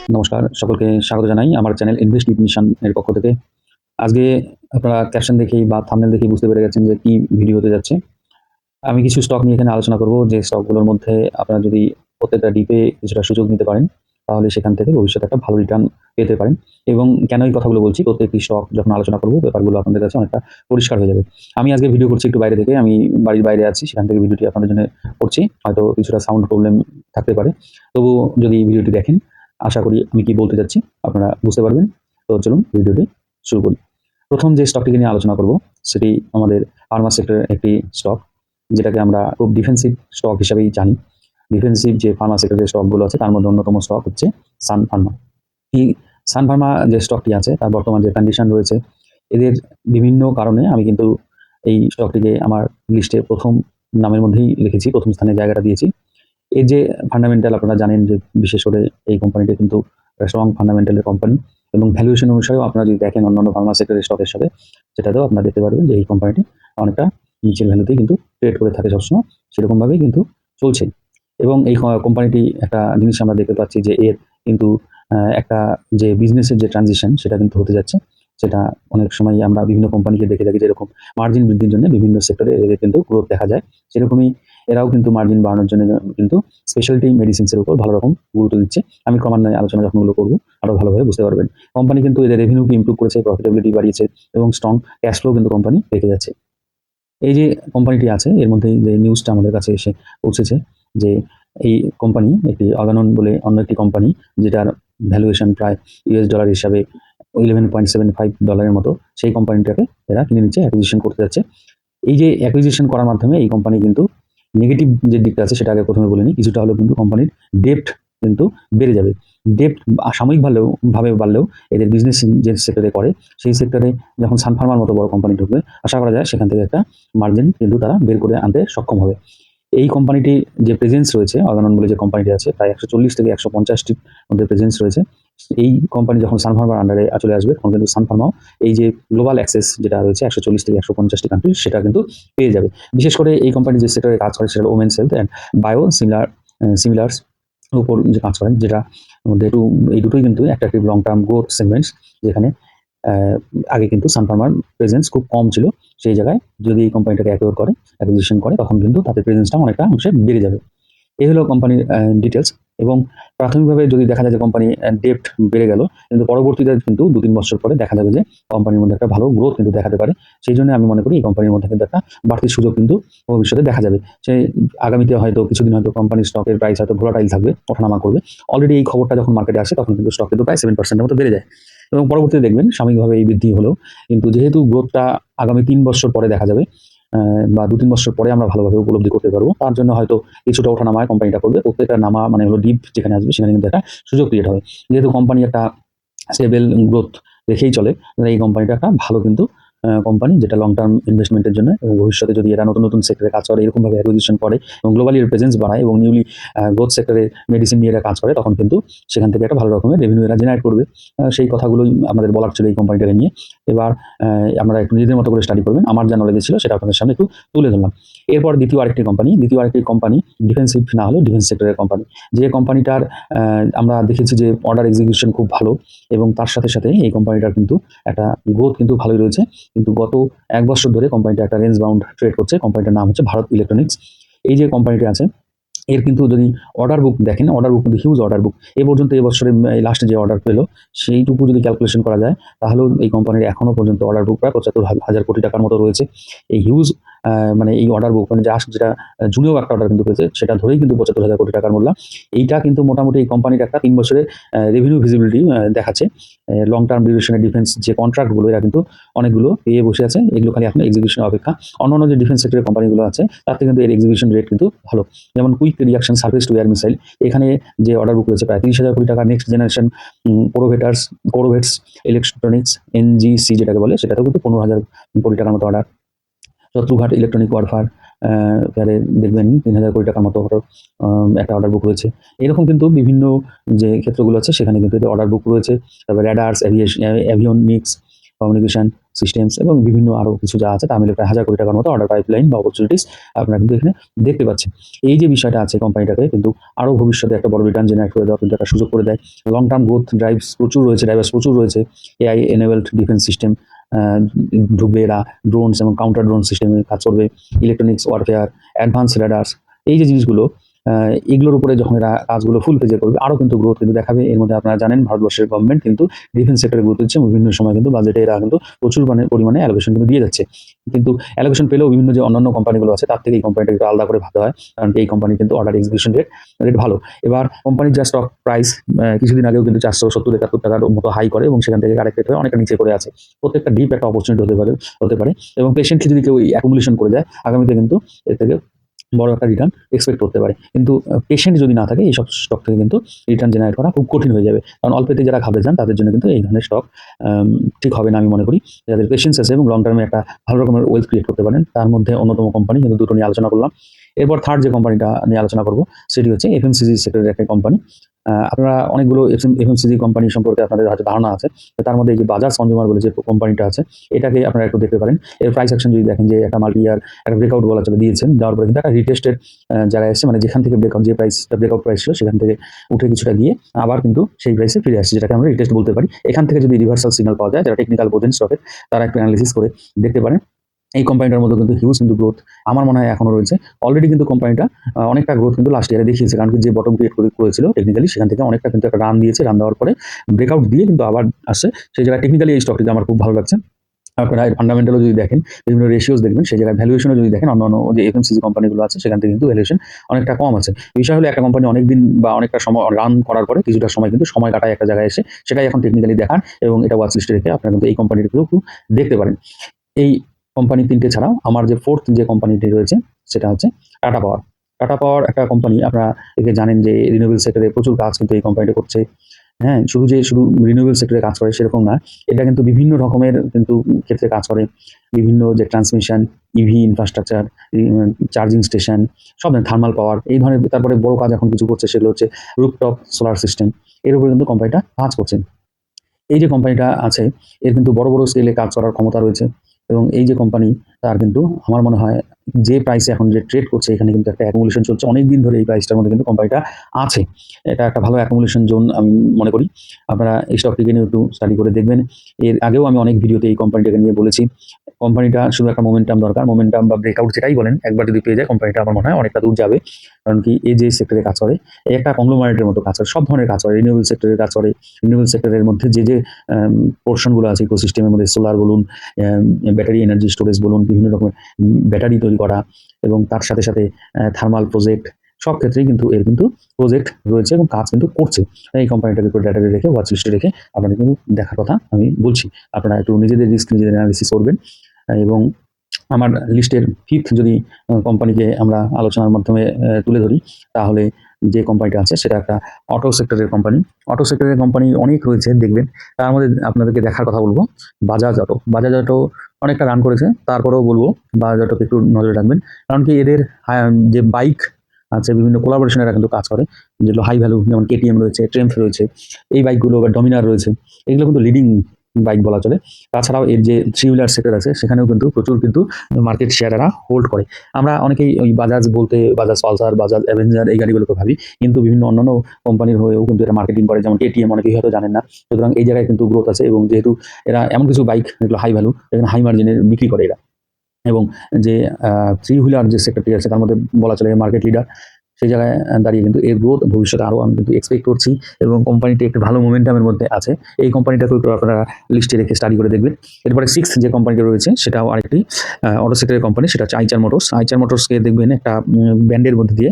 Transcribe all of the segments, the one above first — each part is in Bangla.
নমস্কার, সকলকে স্বাগত জানাই আমার চ্যানেল ইনভেস্ট উইথ মিশন এর পক্ষ থেকে। আজকে আপনারা ক্যাপশন দেখেই বা থাম্বনেল দেখেই বুঝতে পেরে গেছেন যে কি ভিডিও হতে যাচ্ছে। আমি কিছু স্টক নিয়ে এখানে আলোচনা করব, যে স্টকগুলোর মধ্যে আপনারা যদি প্রত্যেকটা ডিপে কিছুটা সুযোগ নিতে পারেন, তাহলে সেখান থেকে ভবিষ্যতে একটা ভালো রিটার্ন পেতে পারেন। এবং কেন এই কথাগুলো বলছি, প্রত্যেকটি স্টক যখন আলোচনা করব ব্যাপারগুলো আপনাদের কাছে অনেকটা পরিষ্কার হয়ে যাবে। আমি আজকে ভিডিও করছি একটু বাইরে থেকে, আমি বাড়ির বাইরে আছি, সেখান থেকে ভিডিওটি আপনাদের জন্য করছি। হয়তো কিছুটা সাউন্ড প্রবলেম থাকতে পারে, তবুও যদি ভিডিওটি দেখেন, আশা করি আমি কি বলতে চাচ্ছি আপনারা বুঝতে পারবেন। তো চলুন ভিডিওটি শুরু করি। প্রথম যে স্টকটিকে নিয়ে আলোচনা করব, সেটি আমাদের ফার্মা সেক্টরের একটি স্টক, যেটাকে আমরা খুব ডিফেন্সিভ স্টক হিসাবেই জানি। ডিফেন্সিভ যে ফার্মা সেক্টরের স্টকগুলো আছে, তার মধ্যে অন্যতম স্টক হচ্ছে সান ফার্মা। এই সান ফার্মা যে স্টকটি আছে, তার বর্তমান যে কন্ডিশন রয়েছে, এদের বিভিন্ন কারণে আমি কিন্তু এই স্টকটিকে আমার লিস্টে প্রথম নামের মধ্যেই রেখেছি, প্রথম স্থানে জায়গাটা দিয়েছি। এর যে ফান্ডামেন্টাল আপনারা জানেন যে বিশেষ করে এই কোম্পানিটি কিন্তু স্ট্রং ফান্ডামেন্টালের কোম্পানি, এবং ভ্যালুয়েশন অনুসারেও আপনারা যদি দেখেন অন্যান্য ফার্মা সেক্টরের স্টকের সাথে, সেটাতেও আপনারা দেখতে পারবেন যে এই কোম্পানিটি অনেকটা নিচের ভ্যালুতেই কিন্তু ট্রেড করে থাকে সবসময়, সেরকমভাবেই কিন্তু চলছে। এবং এই কোম্পানিটি একটা জিনিস আমরা দেখতে পাচ্ছি যে এর কিন্তু একটা যে বিজনেসের যে ট্রানজিশন, সেটা কিন্তু হতে যাচ্ছে। সেটা অনেক সময় আমরা বিভিন্ন কোম্পানিকে দেখে থাকি, যেরকম মার্জিন বৃদ্ধির জন্য বিভিন্ন সেক্টরে এদের কিন্তু গ্রোথ দেখা যায়, সেরকমই এরাও কিন্তু মার্জিন বাড়ানোর জন্য কিন্তু স্পেশালিটি মেডিসিনসের উপর ভালো রকম গুরুত্ব দিচ্ছে। আমি ক্রমান্বয়ে আলোচনা যখন করবো, আরও ভালোভাবে বুঝতে পারবেন। কোম্পানি কিন্তু এদের রেভিনিউকে ইমপ্রুভ করেছে, প্রফিটেবিলিটি বাড়িয়েছে, এবং স্ট্রং ক্যাশ ফ্লো কিন্তু কোম্পানি রেখে যাচ্ছে। এই যে কোম্পানিটি আছে, এর মধ্যে যে নিউজটা আমাদের কাছে এসে পৌঁছেছে, যে এই কোম্পানি একটি অর্গানন বলে অন্য একটি কোম্পানি, যেটার ভ্যালুয়েশন প্রায় $11 হিসাবে $11.75 মতো, সেই কোম্পানিটাকে এরা কিনে নিচ্ছে, অ্যাকুইজিশন করতে যাচ্ছে। এই যে অ্যাকুইজিশন করার মাধ্যমে এই কোম্পানি কিন্তু নেগেটিভ যে দিকটা আছে সেটা আগে প্রথমে বলে নিই। কিছুটা হলেও কিন্তু কোম্পানির ডেপ্ট কিন্তু বেড়ে যাবে। ডেপ্ট সাময়িক ভাবে বাড়লেও এদের বিজনেস যে সেক্টরে করে, সেই সেক্টরে যখন সানফার্মার মতো বড় কোম্পানি ঢুকবে, আশা করা যায় সেখান থেকে একটা মার্জিন কিন্তু তারা বের করে আনতে সক্ষম হবে। এই কোম্পানিটির যে প্রেজেন্স রয়েছে, অর্গানন বলে যে কোম্পানিটি আছে, প্রায় 140 থেকে 150টির মধ্যে প্রেজেন্স রয়েছে। এই কোম্পানি যখন সানফার্মার আন্ডারে চলে আসবে, তখন কিন্তু সানফার্মাও এই যে গ্লোবাল অ্যাক্সেস যেটা রয়েছে 140 থেকে 150টি কান্ট্রি, সেটা কিন্তু পেয়ে যাবে। বিশেষ করে এই কোম্পানি যে সেক্টরে কাজ করে, সেটা ওমেন্স হেলথ অ্যান্ড বায়ো সিমিলার্স উপর যে কাজ করেন, যেটা মধ্যে এই দুটোই কিন্তু attractive long term growth segments, যেখানে আগে কিন্তু সানফার্মার প্রেজেন্স খুব কম ছিল। সেই জায়গায় যদি এই কোম্পানিটাকে অ্যাকুইজিশন করে, তখন কিন্তু তাদের প্রেজেন্সটা অনেকটা অংশে বেড়ে যাবে। এই হলো কোম্পানির ডিটেলস। এবং প্রাথমিকভাবে যদি দেখা যায় যে কোম্পানি ডেপ্ট বেড়ে গেল, কিন্তু পরবর্তীতে কিন্তু 2-3 বছর পরে দেখা যাবে যে কোম্পানির মধ্যে একটা ভালো গ্রোথ কিন্তু দেখাতে পারে। সেই জন্য আমি মনে করি এই কোম্পানির মধ্যে কিন্তু একটা বাড়তি সুযোগ কিন্তু ভবিষ্যতে দেখা যাবে। সে আগামীতে হয়তো কিছুদিন হয়তো কোম্পানির স্টকের প্রাইস হয়তো ভোলাটাইল থাকবে, ওঠানামা করবে। অলরেডি এই খবরটা যখন মার্কেটে আসে, তখন কিন্তু স্টক কিন্তু প্রায় 7% মতো বেড়ে যায়, এবং পরবর্তীতে দেখবেন সাময়িকভাবে এই বৃদ্ধি হলেও, কিন্তু যেহেতু গ্রোথটা আগামী 3 বছর পরে দেখা যাবে, বা 2-3 বছর পরে আমরা ভালোভাবে উপলব্ধি করতে পারবো, তার জন্য হয়তো কিছুটা ওঠানামায় কোম্পানিটা করবে। প্রত্যেকটা নামা মানে হলো ডিপ যেখানে আসবে, সেখানে কিন্তু একটা সুযোগ ক্রিয়েট হবে। যেহেতু কোম্পানি একটা স্টেবল গ্রোথ রেখেই চলে, এই কোম্পানিটা একটা ভালো কিন্তু কোম্পানি, যেটা লং টার্ম ইনভেস্টমেন্টের জন্য, এবং ভবিষ্যতে যদি এরা নতুন নতুন সেক্টরে কাজ করে, এরকমভাবে অ্যাকুইজিশন করে এবং গ্লোবালি প্রেজেন্স বাড়ায়, এবং নিউলি গ্রোথ সেক্টরে মেডিসিন নিয়ে এরা কাজ করে, তখন কিন্তু সেখান থেকে একটা ভালো রকমের রেভিনিউ এরা জেনারেট করবে। সেই কথাগুলোই আমাদের বলার ছিল এই কোম্পানিটাকে নিয়ে। এবার আমরা একটু নিজেদের মতো করে স্টাডি করবেন। আমার যা নলেজ ছিল সেটা আপনাদের সামনে একটু তুলে ধরলাম। এরপর দ্বিতীয় আরেকটি কোম্পানি ডিফেন্সিভ না হলেও ডিফেন্স সেক্টরের কোম্পানি, যে কোম্পানিটার আমরা দেখেছি যে অর্ডার এক্সিকিউশন খুব ভালো, এবং তার সাথে সাথে এই কোম্পানিটার কিন্তু একটা গ্রোথ কিন্তু ভালোই রয়েছে। কিন্তু গত 1 বছর ধরে কোম্পানিটা একটা রেঞ্জ বাউন্ড ট্রেড করছে। কোম্পানিটার নাম হচ্ছে ভারত ইলেকট্রনিক্স। এই যে কোম্পানিটি আছে, এর কিন্তু যদি অর্ডার বুক দেখেন, অর্ডার বুক কিন্তু হিউজ অর্ডার বুক। এ পর্যন্ত এবছরে লাস্টে যে অর্ডার পেলো, সেইটুকু যদি ক্যালকুলেশন করা যায়, তাহলেও এই কোম্পানির এখনো পর্যন্ত অর্ডার বুক প্রায় 75,000 কোটি টাকার মতো রয়েছে। এই হিউজ মানে এই অর্ডার বুক, মানে যেটা জুনিয়র একটা অর্ডার কিন্তু পেয়েছে, সেটা ধরেই কিন্তু 75,000 কোটি টাকার মূল্য। এইটা কিন্তু মোটামুটি এই কোম্পানির একটা 3 বছরের রেভিনিউ ভিজিবিলিটি দেখাচ্ছে। লং টার্ম ডিউরেশনের ডিফেন্স যে কন্ট্রাক্টগুলো, এরা কিন্তু অনেকগুলো পেয়ে বসে আছে। এগুলো খালি এখন এক্সিকিউশনের অপেক্ষা। অন্যান্য যে ডিফেন্স সেক্টরের কোম্পানিগুলো আছে, তার থেকে কিন্তু এর এক্সিকিউশন রেট কিন্তু ভালো। যেমন quick reaction service to air missile, এখানে যে অর্ডার বুক রয়েছে প্রায় 30,000 কোটি টাকা। নেক্সট জেনারেশন কোরোভেটস ইলেকট্রনিক্স এনজিসি যেটাকে বলে, সেটাতেও কিন্তু 15,000 কোটি টাকার মতো অর্ডার। শত্রুঘাট ইলেকট্রনিক ওয়ারফেয়ার দেখবেন 3,000 কোটি টাকার মতো একটা অর্ডার বুক রয়েছে। এরকম কিন্তু বিভিন্ন যে ক্ষেত্রগুলো আছে, সেখানে কিন্তু অর্ডার বুক রয়েছে। তারপর র্যাডার্স, এভিয়নিক্স, কমিউনিকেশন সিস্টেমস এবং বিভিন্ন আরও কিছু যা আছে তা মিলে প্রায় 1000 কোটি টাকার মতো অর্ডার পাইপলাইন বা অপরচুনিটিস আপনারা কিন্তু এখানে দেখতে পাচ্ছেন। এই যে বিষয়টা আছে কোম্পানিটাকে কিন্তু আরও ভবিষ্যতে একটা বড় রিটার্ন জেনারেট করে দেওয়া কিন্তু একটা সুযোগ করে দেয়। লং টার্ম গ্রোথ ড্রাইভার্স প্রচুর রয়েছে। এআই এনেবলড ডিফেন্স সিস্টেম ঢুকবে এরা, ড্রোনস এবং কাউন্টার ড্রোন সিস্টেমে কাজ করবে, ইলেকট্রনিক্স ওয়ারফেয়ার, অ্যাডভান্স রেডার্স, এই যে জিনিসগুলো এগুলোর উপরে যখন এরা কাজগুলো ফুল পেজে করবে আরও কিন্তু গ্রোথ কিন্তু দেখাবে। এর মধ্যে আপনারা জানেন ভারতবর্ষের গভর্নমেন্ট কিন্তু ডিফেন্স সেক্টরে গুরুত্ব দিচ্ছে, বিভিন্ন সময় কিন্তু বাজেটে এরা কিন্তু প্রচুর পরিমাণে অ্যালোকেশন কিন্তু দিয়ে যাচ্ছে। কিন্তু অ্যালোকেশন পেলেও বিভিন্ন যে অন্যান্য কোম্পানিগুলো আছে তার থেকে এই কোম্পানিটা একটু আলাদা করে ভাবতে হয়, কারণ এই কোম্পানি কিন্তু অর্ডার এক্সিকিউশন রেট ভালো। এবার কোম্পানির যা স্টক প্রাইস কিছুদিন আগেও কিন্তু 470-71 টাকার মতো হাই করে এবং সেখান থেকে কারেক্টেড হয়ে অনেকটা নিচে করে আছে। প্রত্যেকটা ডিপ একটা অপরচুনিটি হতে পারে এবং পেশেন্টলি যদি কেউ অ্যাকুমুলেশন করে যায় আগামীতে কিন্তু এর থেকে বড় একটা রিটার্ন এক্সপেক্ট করতে পারে। কিন্তু পেশেন্ট যদি না থাকে এইসব স্টক থেকে কিন্তু রিটার্ন জেনারেট করা খুব কঠিন হয়ে যাবে, কারণ অল্পেতে যারা ঘাবড়ে যান তাদের জন্য কিন্তু এই ধরনের স্টক ঠিক হবে না আমি মনে করি। যাদের পেশেন্স আছে এবং লং টার্মে একটা ভালো রকমের ওয়েলথ ক্রিয়েট করতে পারেন, তার মধ্যে অন্যতম কোম্পানি কিন্তু দুটো নিয়ে আলোচনা করলাম। এরপর থার্ড যে কোম্পানিটা নিয়ে আলোচনা করব সেটি হচ্ছে এফএমসিজি সেক্টরের একটা কোম্পানি। আপনারা অনেকগুলো এফএমসিজি কোম্পানি সম্পর্কে আপনাদের হয়তো ধারণা আছে। তার মধ্যে এই যে বাজাজ কনজিউমার বলে যে কোম্পানিটা আছে এটাকে আপনারা একটু দেখতে পারেন। এর প্রাইস অ্যাকশন যদি দেখেন যে একটা মাল্টি ইয়ার একটা ব্রেকআউট বলা চলে দিয়েছেন, দেওয়ার পরে কিন্তু একটা রিটেস্টের জায়গায় এসছে, মানে যেখান থেকে ব্রেকআউট প্রাইস ছিল সেখান থেকে উঠে কিছুটা গিয়ে আবার কিন্তু সেই প্রাইসে ফিরে আসছে, যেটাকে আমরা রিটেস্ট বলতে পারি। এখান থেকে যদি রিভার্সাল সিগন্যাল পাওয়া যায়, যারা টেকনিক্যাল বোঝেন স্টকের তারা একটু অ্যানালিসিস করে দেখতে পারেন। এই কোম্পানিটার মধ্যে কিন্তু হিউজ কিন্তু গ্রোথ আমার মনে হয় এখনো রয়েছে। অলরেডি কিন্তু কোম্পানিটা অনেকটা গ্রোথ কিন্তু লাস্ট ইয়ারে দেখিয়েছে, কারণ কি যে বটম ক্রিয়েট করেছিল টেকনিক্যালি সেখান থেকে অনেকটা কিন্তু একটা রান দিয়েছে, রান দেওয়ার পরে ব্রেকআউট দিয়ে কিন্তু আবার আসছে। সেই জায়গায় টেকনিক্যালি এই স্টকটিতে আমার খুব ভালো লাগছে। আপনারা ফান্ডামেন্টালও যদি দেখেন, বিভিন্ন রেশিওস দেখবেন, সেই জায়গায় ভ্যালুয়েশনও যদি দেখেন, অন্যান্য যে এফএমসিজি কোম্পানিগুলো আছে সেখান থেকে কিন্তু ভ্যালুয়েশন অনেকটা কম আছে। বিষয় হলো একটা কোম্পানি অনেকদিন বা অনেকটা সময় রান করার পরে কিছুটা সময় কিন্তু সময় কাটায় একটা জায়গায় এসে, সেটাই এখন টেকনিক্যালি দেখান এবং এটা ওয়াচ লিস্টে রেখে আপনারা কিন্তু এই কোম্পানিটিকেও একটু দেখতে পারেন। এই কোম্পানি ৩টে ছাড়াও আমার যে ফোর্থ যে কোম্পানিটি রয়েছে সেটা হচ্ছে টাটা পাওয়ার। টাটা পাওয়ার একটা কোম্পানি, আপনারা একে জানেন যে রিনিউয়েবল সেক্টরে প্রচুর কাজ কিন্তু এই কোম্পানিটা করছে। হ্যাঁ, শুধু রিনিউয়েবল সেক্টরে কাজ করে সেরকম না। এটা কিন্তু বিভিন্ন রকমের কিন্তু ক্ষেত্রে কাজ করে। বিভিন্ন যে transmission, EV infrastructure, charging station, সব ধরনের থার্মাল পাওয়ার, এই ধরনের তারপরে বড় কাজ এখন কিছু করছে সেগুলো হচ্ছে রুফটপ সোলার সিস্টেম। এর উপরে কিন্তু কোম্পানিটা কাজ করছে। এই যে কোম্পানিটা আছে এর কিন্তু বড় স্কেলে কাজ করার ক্ষমতা রয়েছে এবং এই যে কোম্পানি তার কিন্তু আমার মনে হয় যে প্রাইসে এখন যে ট্রেড করছে এখানে কিন্তু একটা অ্যাকুমুলেশন চলছে অনেক দিন ধরে, এই প্রাইসটার মধ্যে কিন্তু কোম্পানিটা আছে। এটা একটা ভালো অ্যাকুমুলেশন জোন আমি মনে করি। আপনারা এই স্টকটিকে নিয়ে একটু স্টাডি করে দেখবেন। এর আগেও আমি অনেক ভিডিওতে এই কোম্পানিটাকে নিয়ে বলেছি। কোম্পানিটা শুধু একটা মোমেন্টাম দরকার, মোমেন্টাম বা ব্রেকআউট যেটাই বলেন, একবার যদি পেয়ে যায় কোম্পানিটা আমার মনে হয় অনেকটা দূর যাবে। কারণ কি এই যে সেক্টরে কাজ করে এই একটা কংগ্লোমারেটের মতো কাজ করে, সব ধরনের কাজ করে, রিনিউয়েবল সেক্টরের কাজ করে। রিনিউয়েবল সেক্টরের মধ্যে যে পোর্শনগুলো আছে ইকোসিস্টেমের মধ্যে, সোলার বলুন, ব্যাটারি এনার্জি স্টোরেজ বলুন, বিভিন্ন রকমের ব্যাটারি তৈরি করা এবং তার সাথে সাথে থার্মাল প্রজেক্ট, সব ক্ষেত্রেই কিন্তু এর কিন্তু প্রজেক্ট রয়েছে এবং কাজ কিন্তু করছে। এই কোম্পানিটাকে একটু ডেটাতে রেখে ওয়াচ লিস্টে রেখে আপনাদের কিন্তু দেখার কথা আমি বলছি। আপনারা একটু নিজেদের রিস্ক নিজেদের অ্যানালিসিস করবেন। এবং আমার লিস্টের ফিফথ যদি কোম্পানিকে আমরা আলোচনার মাধ্যমে তুলে ধরি, তাহলে যে কোম্পানিটা আছে সেটা একটা অটো সেক্টরের কোম্পানি। অটো সেক্টরের কোম্পানি অনেক রয়েছে দেখবেন, তার মধ্যে আপনাদেরকে দেখার কথা বলবো বাজাজ অটো। বাজাজ অটো অনেকটা রান করেছে, তারপরেও বলবো বাজাজ অটোকে একটু নজরে রাখবেন, কারণ কি এদের যে বাইক আছে বিভিন্ন কোলাবোরেশন এরা কিন্তু কাজ করে, যেগুলো হাই ভ্যালু, যেমন কেটিএম রয়েছে, ট্রেম্প রয়েছে, এই বাইকগুলো বা ডমিনার রয়েছে, এগুলো কিন্তু লিডিং বাইক বলা চলে। তাছাড়াও এর যে থ্রি হুইলার সেক্টর আছে সেখানেও কিন্তু প্রচুর কিন্তু মার্কেট শেয়ার এরা হোল্ড করে। আমরা অনেকেই ওই বাজাজ বলতে বাজাজ পালসার, বাজাজ অ্যাভেঞ্জার এই গাড়িগুলোকে ভাবি, কিন্তু বিভিন্ন অন্যান্য কোম্পানির হয়েও কিন্তু এরা মার্কেটিং করে, যেমন কেটিএম অনেকেই হয়তো জানেন না। সুতরাং এই জায়গায় কিন্তু গ্রোথ আছে এবং যেহেতু এরা এমন কিছু বাইক যেগুলো হাই ভ্যালু, এখানে হাই মার্জিনে বিক্রি করে এরা। এবং যে থ্রি হুইলার যে সেক্টরটি আছে তার মধ্যে বলা চলে মার্কেট লিডার, সেই জায়গায় দাঁড়িয়ে কিন্তু এর গ্রোথ ভবিষ্যতে আরও আমি কিন্তু এক্সপেক্ট করছি এবং কোম্পানিটি একটি ভালো মোমেন্টামের মধ্যে আছে। এই কোম্পানিটাকে একটু আপনারা লিস্টে রেখে স্টাডি করে দেখবেন। এরপরে সিক্সথ যে কোম্পানিটা রয়েছে সেটাও আরেকটি অটো সেক্টরের কোম্পানি, সেটা হচ্ছে আইচার মোটরস। আইচার মোটরসকে দেখবেন একটা ব্যান্ডের মধ্যে দিয়ে,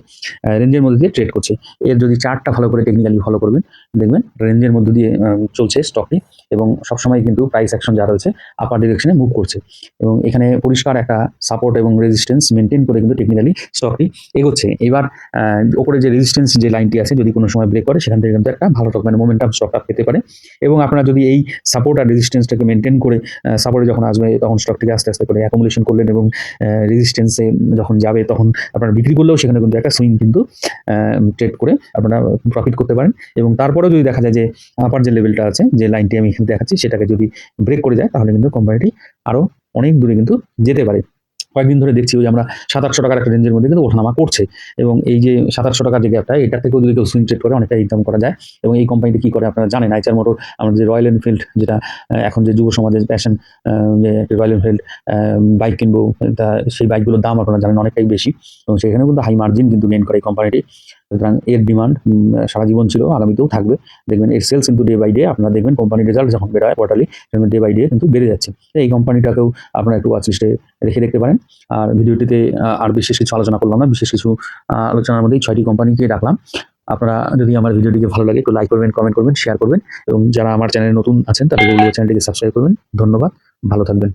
রেঞ্জের মধ্যে দিয়ে ট্রেড করছে। এর যদি চার্টটা ভালো করে টেকনিক্যালি ফলো করবেন দেখবেন রেঞ্জের মধ্যে দিয়ে চলছে স্টকটি এবং সবসময় কিন্তু প্রাইস অ্যাকশন যা রয়েছে আপার ডিরেকশনে মুভ করছে এবং এখানে পরিষ্কার একটা সাপোর্ট এবং রেজিস্ট্যান্স মেনটেন করে কিন্তু টেকনিক্যালি স্টকটি এগোচ্ছে। এবার ওপরে যে রেজিস্ট্যান্স যে লাইনটি আছে যদি কোনো সময় ব্রেক করে সেখান থেকে কিন্তু একটা ভালো রকমের মোমেন্টাম স্টকটা পেতে পারে। এবং আপনারা যদি এই সাপোর্ট আর রেজিস্ট্যান্সটাকে মেনটেন করে সাপোর্টে যখন আসবে তখন স্টকটিকে আস্তে আস্তে করে অ্যাকুমুলেশন করলেন এবং রেজিস্ট্যান্সে যখন যাবে তখন আপনারা বিক্রি করলেও সেখানে কিন্তু একটা সুইং কিন্তু ট্রেড করে আপনারা প্রফিট করতে পারেন। এবং তারপরেও যদি দেখা যায় যে আপার যে লেভেলটা আছে যে লাইনটি আমি এখানে দেখাচ্ছি সেটাকে যদি ব্রেক করে যায় তাহলে কিন্তু কোম্পানিটি আরও অনেক দূরে কিন্তু যেতে পারে। কয়েকদিন ধরে দেখছি যে আমরা 700-800 টাকার একটা রেঞ্জের মধ্যে কিন্তু ওঠানামা করছে এবং এই যে 700-800 টাকার যে গ্যাপটা এটা থেকেও যদি কেউ সুইং ট্রেড করে অনেকটা ইনকাম করা যায়। এবং এই কোম্পানিটি কি করে আপনারা জানেন, আইচার মোটর আমাদের যে রয়্যাল এনফিল্ড যেটা এখন যে যুব সমাজের প্যাশন, যে রয়্যাল এনফিল্ড বাইক কিনবো, তা সেই বাইকগুলোর দাম আপনারা জানেন অনেকটাই বেশি এবং সেখানে কিন্তু হাই মার্জিন কিন্তু গেইন করে এই কোম্পানিটি। সুতরাং এর ডিমান্ড সারা জীবন ছিল, আগামীতেও থাকবে। দেখবেন এর সেলস কিন্তু ডে বাই ডে আপনারা দেখবেন কোম্পানির রেজাল্ট যখন বের হয় কোয়ার্টারলি ডে বাই ডে কিন্তু বেড়ে যাচ্ছে। তো এই কোম্পানিটাকেও আপনারা একটু ওয়াচ লিস্টে রেখে দেখতে পারেন। আর ভিডিওটিতে আর বিশেষ কিছু আলোচনা করলাম না, বিশেষ কিছু আলোচনার মধ্যেই 6টি কোম্পানিকে রাখলাম। আপনারা যদি আমার ভিডিওটিকে ভালো লাগে একটু লাইক করবেন, কমেন্ট করবেন, শেয়ার করবেন এবং যারা আমার চ্যানেলে নতুন আছেন তাদেরকে বলবো চ্যানেলটিকে সাবস্ক্রাইব করবেন। ধন্যবাদ, ভালো থাকবেন।